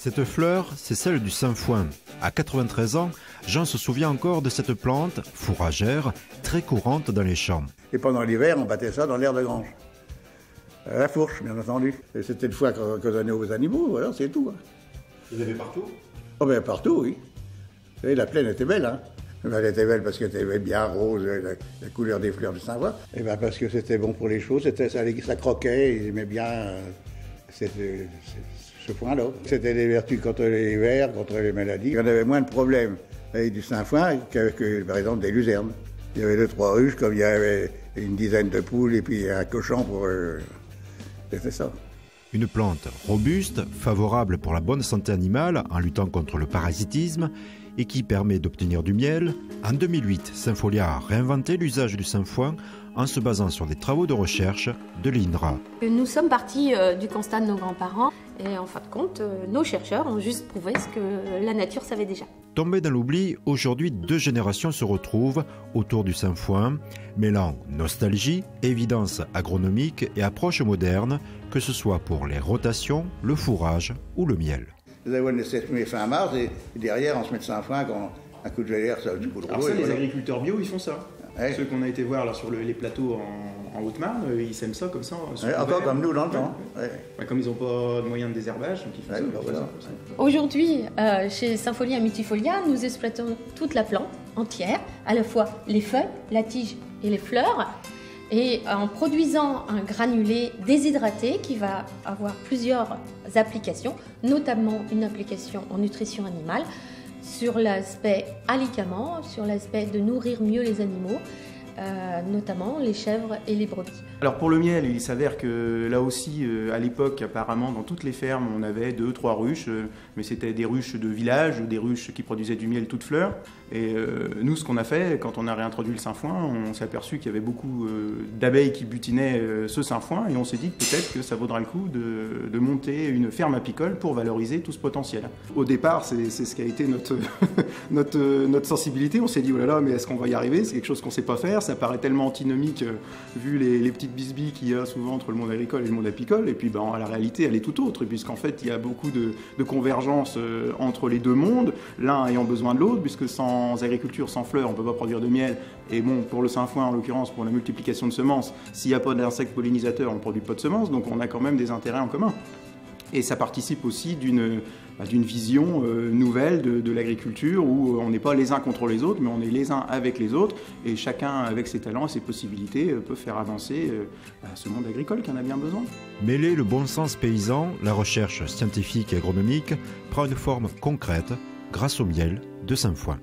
Cette fleur, c'est celle du sainfoin. À 93 ans, Jean se souvient encore de cette plante fourragère très courante dans les champs. Et pendant l'hiver, on battait ça dans l'air de grange. À la fourche, bien entendu. Et c'était une fois qu'on donnait aux animaux, voilà, c'est tout. Il y en avait partout? Oh ben partout, oui. Vous savez, la plaine était belle, hein. Elle était belle parce qu'elle était bien rose, la couleur des fleurs du sainfoin. Et ben parce que c'était bon pour les choses, ça croquait, ils aimaient bien ce foin-là. C'était des vertus contre les vers, contre les maladies. On avait moins de problèmes avec du sainfoin qu'avec, par exemple, des luzernes. Il y avait 2-3 ruches, comme il y avait une dizaine de poules et puis un cochon pour... C'était ça. Une plante robuste, favorable pour la bonne santé animale en luttant contre le parasitisme et qui permet d'obtenir du miel. En 2008, Saint-Folia a réinventé l'usage du sainfoin en se basant sur des travaux de recherche de l'INRA. Nous sommes partis du constat de nos grands-parents et en fin de compte, nos chercheurs ont juste prouvé ce que la nature savait déjà. Tombé dans l'oubli, aujourd'hui 2 générations se retrouvent autour du sainfoin, mêlant nostalgie, évidence agronomique et approche moderne, que ce soit pour les rotations, le fourrage ou le miel. Les avoines se met fin mars et derrière on se met de sainfoin quand un coup de gélière, ça du coup de rouleau. Alors ça, les agriculteurs bio, ils font ça. Ouais. Ceux qu'on a été voir là, sur les plateaux en Haute-Marne, ils sèment ça comme ça. Ouais, encore comme nous dans le temps. Ouais. Ouais, comme ils n'ont pas de moyens de désherbage, donc ils font ça, voilà. comme ça. Aujourd'hui, chez Saint-Folia Mutifolia, nous exploitons toute la plante entière, à la fois les feuilles, la tige et les fleurs, et en produisant un granulé déshydraté qui va avoir plusieurs applications, notamment une application en nutrition animale, sur l'aspect alicament, sur l'aspect de nourrir mieux les animaux, notamment les chèvres et les brebis. Alors pour le miel, il s'avère que là aussi, à l'époque, apparemment, dans toutes les fermes, on avait 2-3 ruches, mais c'était des ruches de village, des ruches qui produisaient du miel toutes fleurs. Et nous, ce qu'on a fait, quand on a réintroduit le sainfoin, on s'est aperçu qu'il y avait beaucoup d'abeilles qui butinaient ce sainfoin, et on s'est dit que peut-être que ça vaudra le coup de monter une ferme apicole pour valoriser tout ce potentiel. Au départ, c'est ce qui a été notre sensibilité. On s'est dit, oh là là, mais est-ce qu'on va y arriver? C'est quelque chose qu'on ne sait pas faire. Ça paraît tellement antinomique vu les petites bisbilles qu'il y a souvent entre le monde agricole et le monde apicole. Et puis la réalité, elle est tout autre, puisqu'en fait, il y a beaucoup de convergence entre les deux mondes, l'un ayant besoin de l'autre, puisque sans agriculture, sans fleurs, on ne peut pas produire de miel. Et bon, pour le sainfoin, en l'occurrence, pour la multiplication de semences, s'il n'y a pas d'insectes pollinisateurs, on ne produit pas de semences, donc on a quand même des intérêts en commun. Et ça participe aussi d'une vision nouvelle de l'agriculture où on n'est pas les uns contre les autres, mais on est les uns avec les autres, et chacun, avec ses talents et ses possibilités, peut faire avancer ce monde agricole qui en a bien besoin. Mêler le bon sens paysan, la recherche scientifique et agronomique prend une forme concrète grâce au miel de sainfoin.